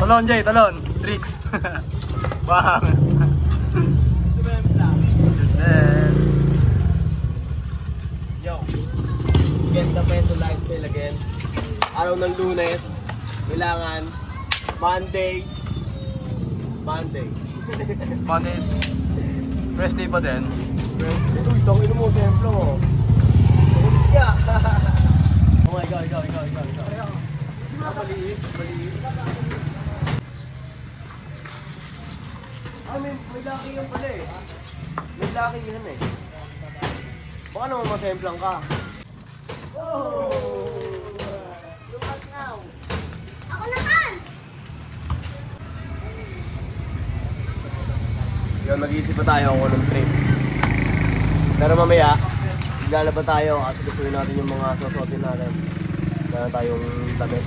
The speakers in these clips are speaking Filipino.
Talon, Jay, talon. Tricks. Bang. Yo. Get the peso lifestyle again. Araw ng Lunes. Kailangan Monday. Monday is rest day pa din. Uy, tangin mo, siyempre mo. Yeah. Oh my God, go. Maliit. May laki yan pala eh. May laki yan eh. Baka naman masemplang ka. Oh! Ako naman! Yun, mag-iisip pa tayo kung anong trip. Pero mamaya, maglalaba tayo kasi gustuin natin yung mga susuotin natin. Meron tayong damit.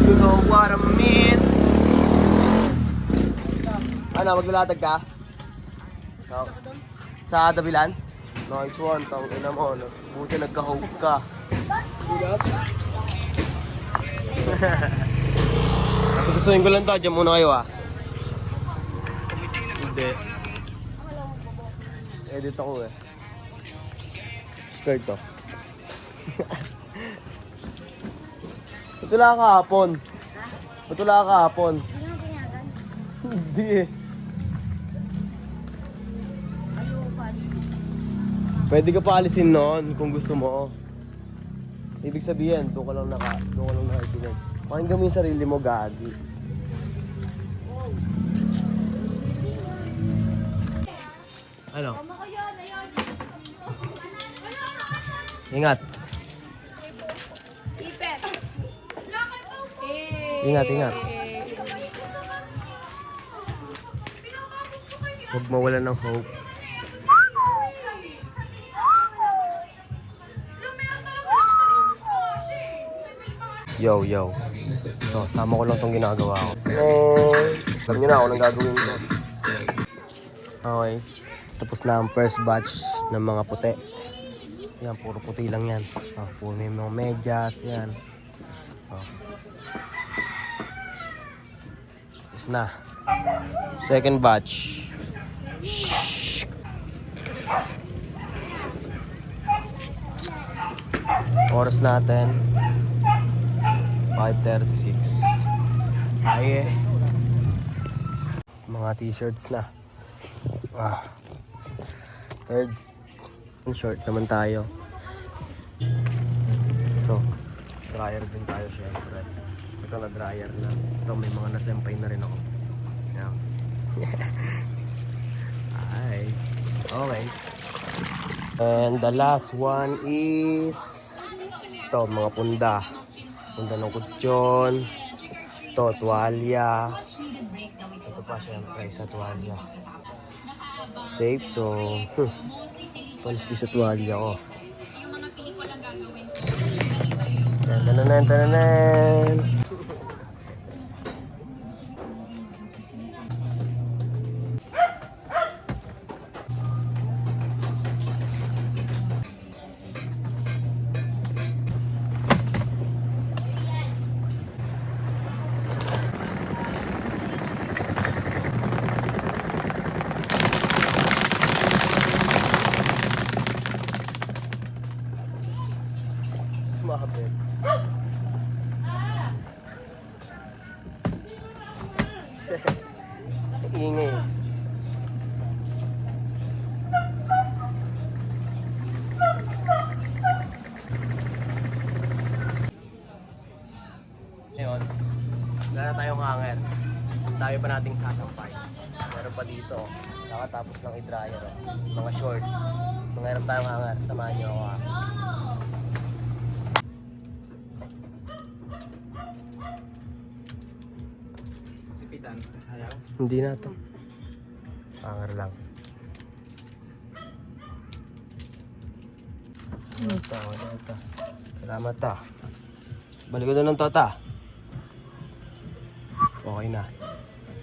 You know what I mean? Ano, maglalatag ka? Sa Dabilan? Nice one, tangina mo. Buti nagka-hope ka. Gustuin ko lang to, dyan muna kayo ah. Hindi. Edit ako eh. Skirt to. Patula ka kahapon. Patula ka kahapon. Hindi mo pinayagan. Hindi eh. Ayoko pa. Pwede ka pa alisin noon kung gusto mo. Ibig sabihin, doon ka lang nakaibigan. Pakinggan mo yung sarili mo, gagi. Ano? Tama ko yun, ayun. Ingat. Ipet. Ingat. Huwag mawala ng hope. Yo. So, tama ko lang itong ginagawa ko. Alam nyo na ako nang gagawin ko. Okay. Tapos na ang first batch ng mga puti. Yan, puro puti lang yan. Puro may mga medyas, yan. Tapos na. Second batch. Oras natin 5:36. Ay mga t-shirts na. Third short naman tayo. Ito, dryer din tayo syempre. Ito na dryer na. Ito may mga nasempay na rin ako. Yan. Ay. Okay. And the last one is ito, mga punda. Punda ng kutsyon. Ito, tuwalya. Ito pa syempre sa tuwalya. Safe, so paliski sa tuwalya ko. Tananan. Makapit. Ingay. Ngayon, wala na tayong hanger. Tayo pa nating sasampay. Meron pa dito. Nakatapos ng i-dryer. Mga shorts. Mangarap tayong hanger. Samahan nyo ako. Hindi na to. Hanger lang. Ito. Salamat ta. Balik ko doon ng tota. Okay na.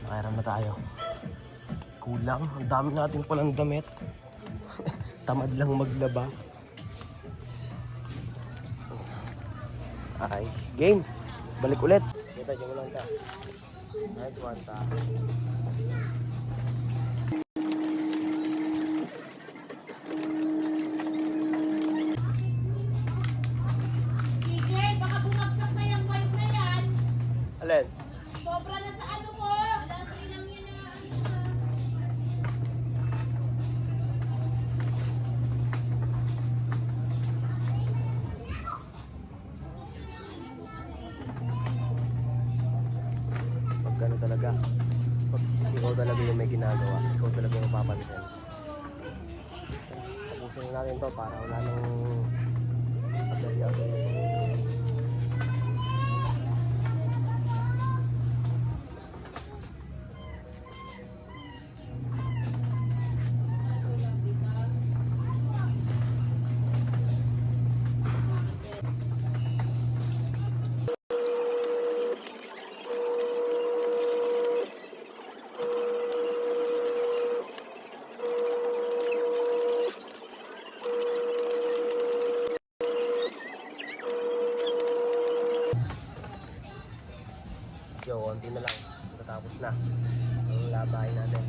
Nakairam na tayo. Kulang. Ang dami natin palang damit. Tamad lang maglaba. Okay, game. Balik ulit. Kita, dyan mo lang ta. Nice one ta. CJ, baka bumagsak na yung bike na yan. Alin? Sobra na sa ano mo. Dati lang yan na ano. Pag ano talaga, pag ikaw talaga yung may ginagawa, ikaw talaga yung mapapansin. Tapusin natin to para wala nang pagdaya. Yo, konti na lang. Matapos na. Ang labahin natin.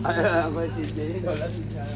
Ako si Jay. Wala si Jay.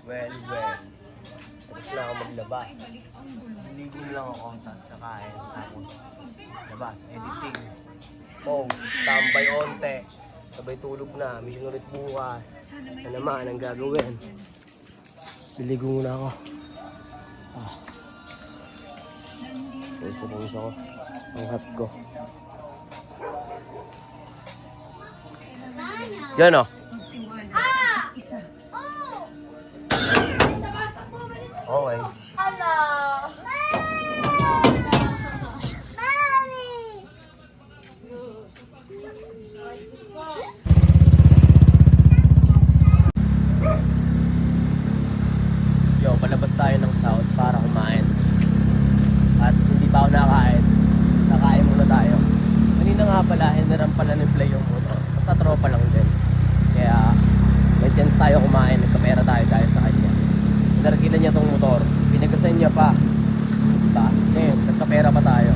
Well. Tapos na ako maglabas. Ligo lang ako, tapos kakain, tapos labas, editing, post, tambay onte, sabay tulog na, mission ulit bukas. Na naman ang gagawin. Liligo muna ako. Pawis ako. Ang hot ko. Yan o. Okay. Hello! Pinagkainan niya tong motor. Pinagasan niya pa. Diba? Ngayon, nagkapera pa tayo.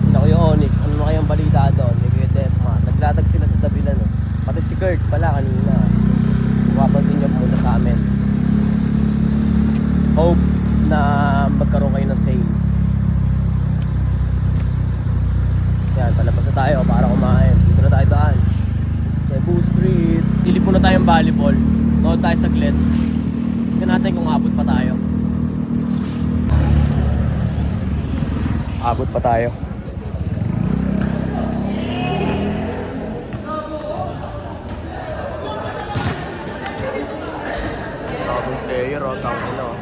Sila Kuya Onyx, ano na kayang balita doon? Kuya Defma, naglatag sila sa Dabilan. No? Pati si Kurt pala kanina. Mapapansin niyo muna sa amin. Hope na magkaroon kayo ng sales. Yan, palabas na tayo para kumain. Dito na tayo daan. Cebu Street. Ilip muna tayong volleyball. Nood tayo saglit. Tignan natin kung abot pa tayo. Abot pa tayo. Sabong player o, tangin o.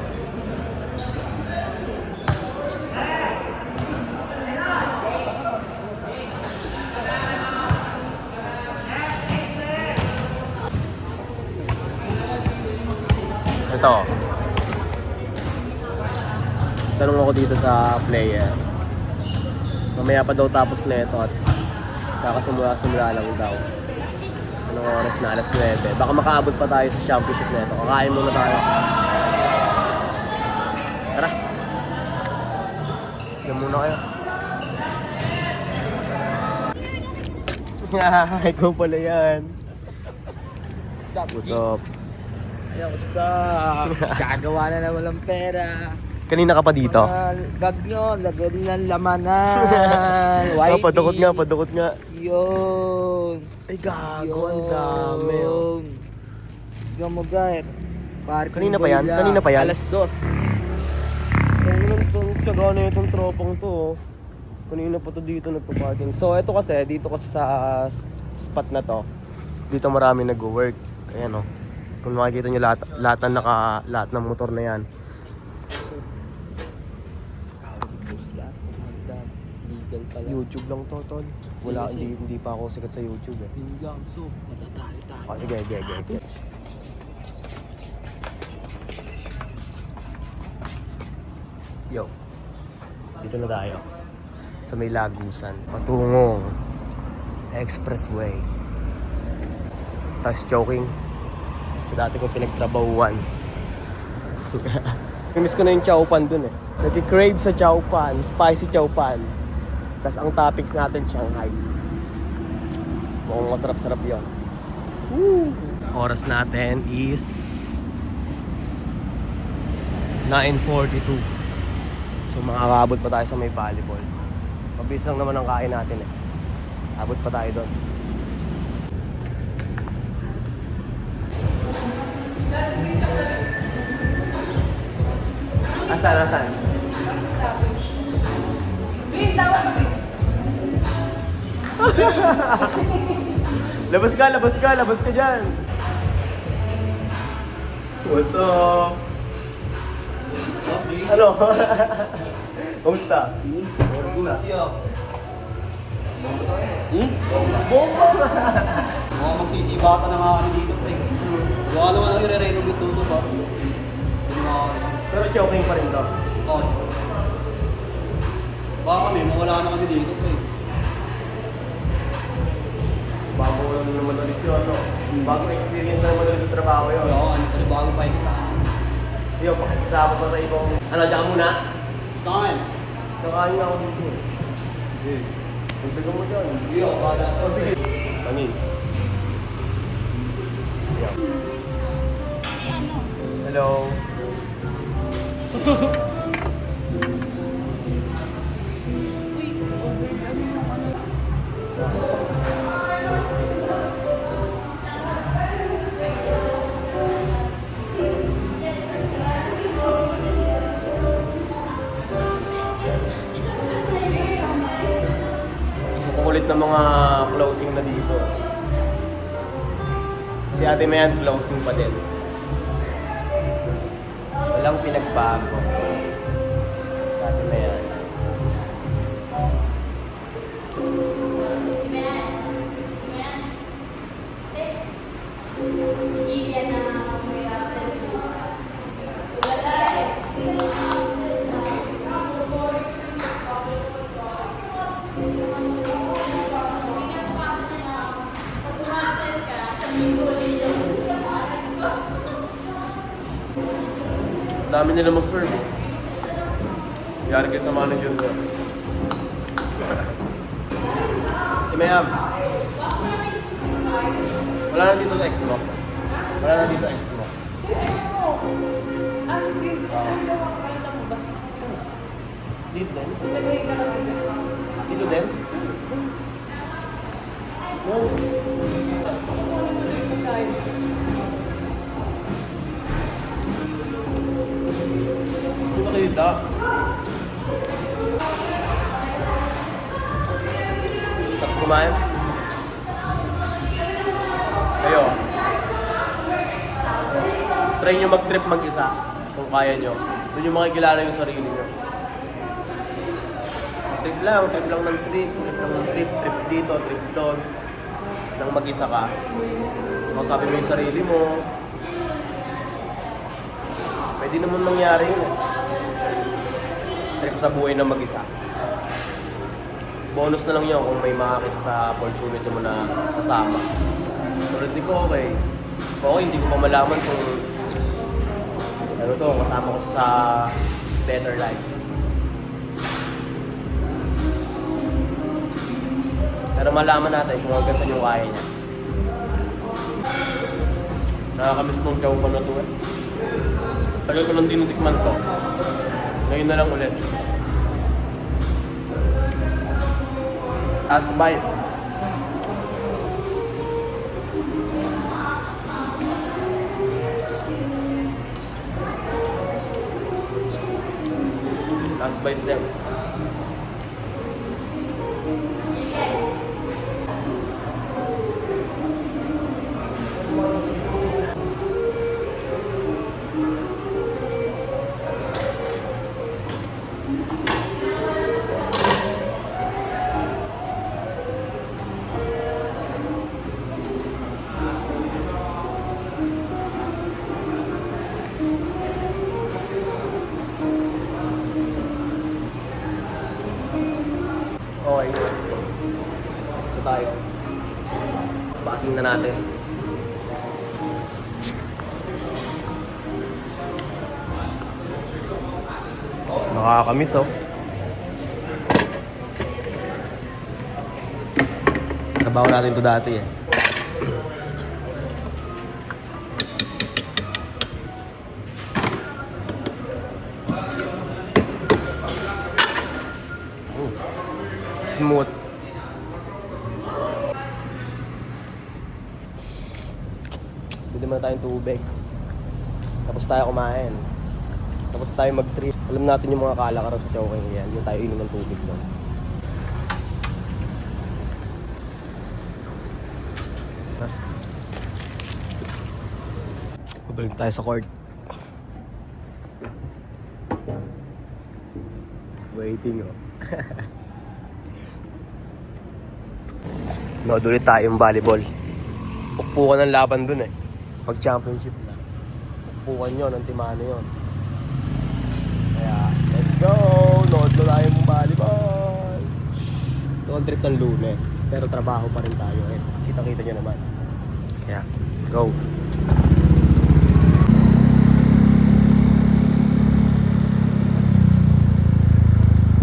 Ito. Tanong ako dito sa player. Mamaya pa daw tapos na ito at kakasimula lang daw. Anong oras na? Alas 9. Baka makaabot pa tayo sa championship na ito. Kakain muna tayo. Tara. Diyan muna kayo. Ikaw pala yan. What's up? Yo, what's up? Gagawa na naman ng pera. Kanina ka pa dito? Bag nyo, lagyan ng lamanan. Whitey. Padukot nga. Yun. Ay gago, ang dami. Tignan mo guys. Kanina pa yan? Alas 2. Ang tsaga na itong tropang to. Oh. Kanina pa to dito nagpa-parking. So ito kasi, dito kasi sa spot na to. Dito marami nag-work. Ayan oh. Kung makikita nyo lahat ng motor na yan. Legal pala. YouTube lang to, tol. Wala, hindi pa ako sikat sa YouTube eh. Hanggang so, matatali tayo. Oh, sige. Yo. Dito na tayo. Sa may Lagusan. Patungong Expressway. Tas choking. Sa dati ko pinagtrabahuan. Miss ko na yung chowpan dun eh. Nag-crave sa chowpan, spicy chowpan. Tas ang topics natin, Shanghai. Mukhang masarap-sarap yun. Woo! Oras natin is 9:42. So makakabot pa tayo sa may volleyball. Mabilis lang naman ang kain natin eh. Abot pa tayo doon. Asan? Labas ka dyan. What's up? Ano? Kamusta? Bomba! Mga magsisibata na nga kami dito, pre. Wala naman ang i-renovate dito pa. Pero choking pa rin to. Oo. Baka kami, mawala na kami dito, pre. Bago lang naman ulit yun, no? Bagong experience na naman ulit sa trabaho yun. Oo, ano sa bago pa ito sa akin. Yo, pakikisama pa sa ibang... Ano, dyan ka muna? Sa akin? Nakain na ako dito. Puntagan mo dyan. Hindi ako, bala. Oh, sige. Tamis. Yeah. Hello. Kukulit na mga closing na dito. Si Ate Mayan closing pa din. Walang pinagbago. Si Ate Mayan. Dami nila mag-serve eh. Yari kayo sa manager ko. Si Mayam. Wala na dito sa ex mo. Wala na dito ex mo. Dito din? Dito din? No. Hindi makita. Sarap kumain? Kayo. Try nyo mag-trip mag-isa kung kaya nyo. Doon nyo makikilala yung sarili nyo. Trip lang ng trip dito, trip doon. Nang mag-isa ka. Kausapin mo yung sarili mo. Pwede naman mangyari yun eh. Trip sa buhay na mag-isa. Bonus na lang yun kung may makakita sa opportunity mo na kasama. Pero hindi ko okay. Okay, hindi ko pa malaman kung ano to, kasama ko sa better life. Pero malaman natin kung hanggang saan yung kaya niya. Nakakamiss mong gawin pa na to eh. Tagal ko lang dinutikman to. Ngayon na lang ulit. Last bite. Last bite din. Okay. So tayo. Basing na natin. Nakakamiss oh. Trabaho natin to dati eh. Smooth. Bili muna tayong tubig. Tapos tayo kumain. Tapos tayo mag-trip. Alam natin yung mga kalakaran sa Chowking yan. Yung tayo inom ng tubig doon. Pabalik tayo sa court. Waiting oh. Nood ulit tayong volleyball. Pukpukan ng laban dun eh. Pag championship na. Pukpukan yun, ang timano yun. Kaya, let's go! Nood na tayong volleyball. Noon trip ng Lunes. Pero trabaho pa rin tayo eh. Kita-kita nyo naman. Kaya, go!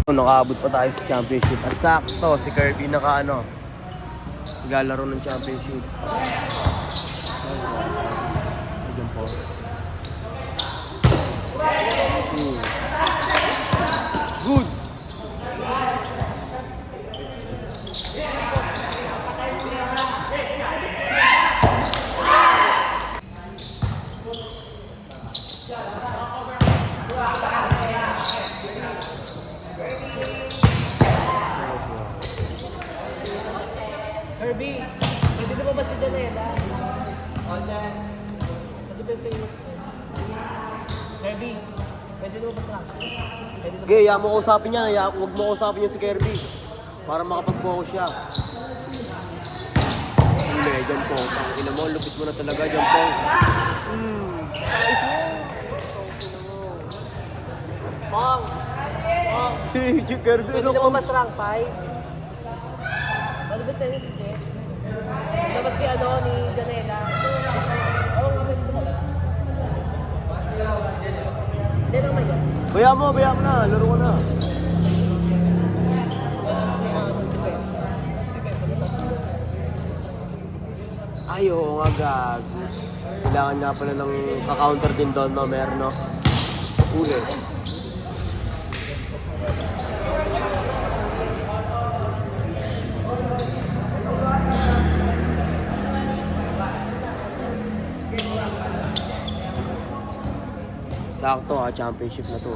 Nakaabot pa tayo sa championship. At sakto, si Kirby naglalaro ng championship. Diyan po. Good! Kirby, pwede na ba ba si Janela? Online. Pwede ba sa'yo? Kirby, pwede na ba ba? Okay, mo kausapin niya. Huwag mo kausapin niya si Kirby. Para makapag-focus siya. Hindi, dyan po. Ina mo, lupit mo na talaga dyan po. Mom! Si Kirby, Pwede na ba mas rank 5? Ano ba sa'yo si Jeff? Ano ba si ni Janela? Oo, nga ba Bayaan mo na. Laro ko na. Ay, oo nga, gag. Kailangan nga pala ng ka-counter din doon, no? Meron, no? Ulit. Sakto, championship na to,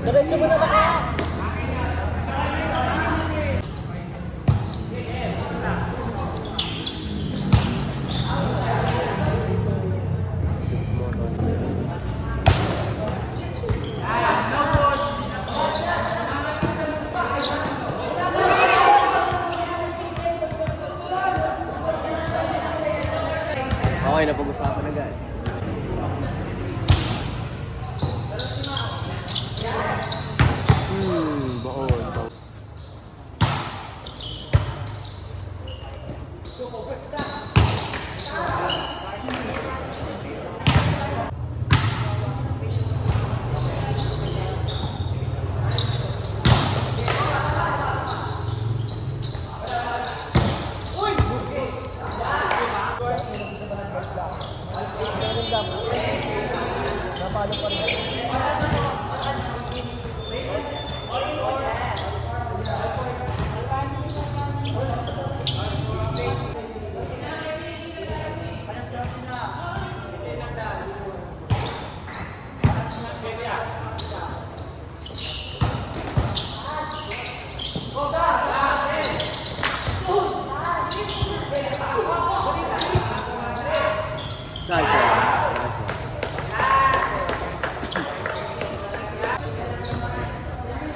Diretso mo na ba kaya? Okay, napag-usapan na guys. Baon.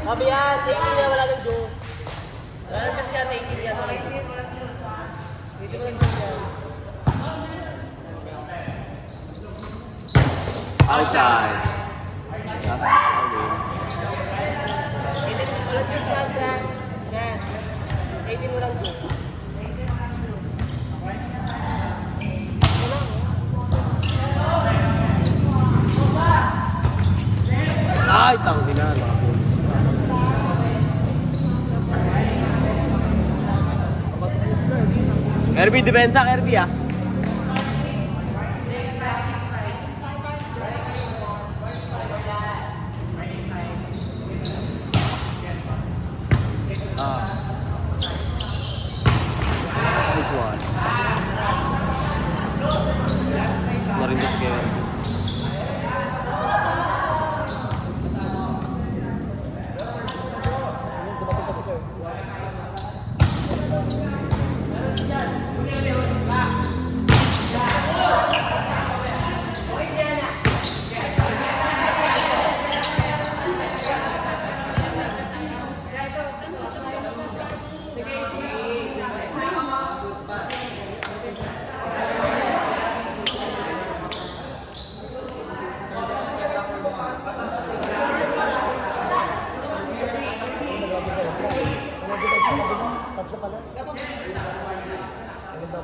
Sabi yan, 18 yan, wala nang joke. Wala kasi yan, 18 yan. 18 mo lang joke yan. Outside. Ulit kasi yan, guys. Yes. 18 mo lang joke. Ay, tangina na. Kirby, depensa, Kirby, This one. Narin ko si Kirby.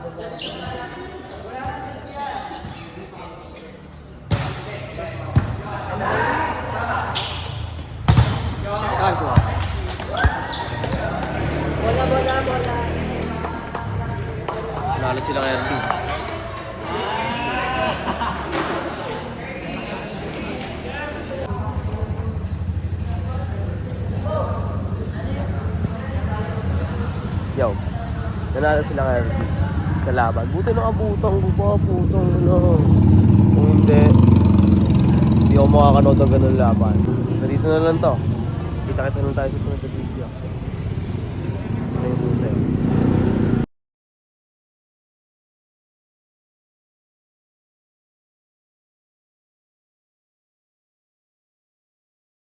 Bola. Nalo sila kay RD. Yo, nanalo sila kay RD sa laban. Buti nakabutang, no. Kung hindi ako makakanood ng ganun laban. Narito na lang to. Kita-kita lang tayo sa sunod na video.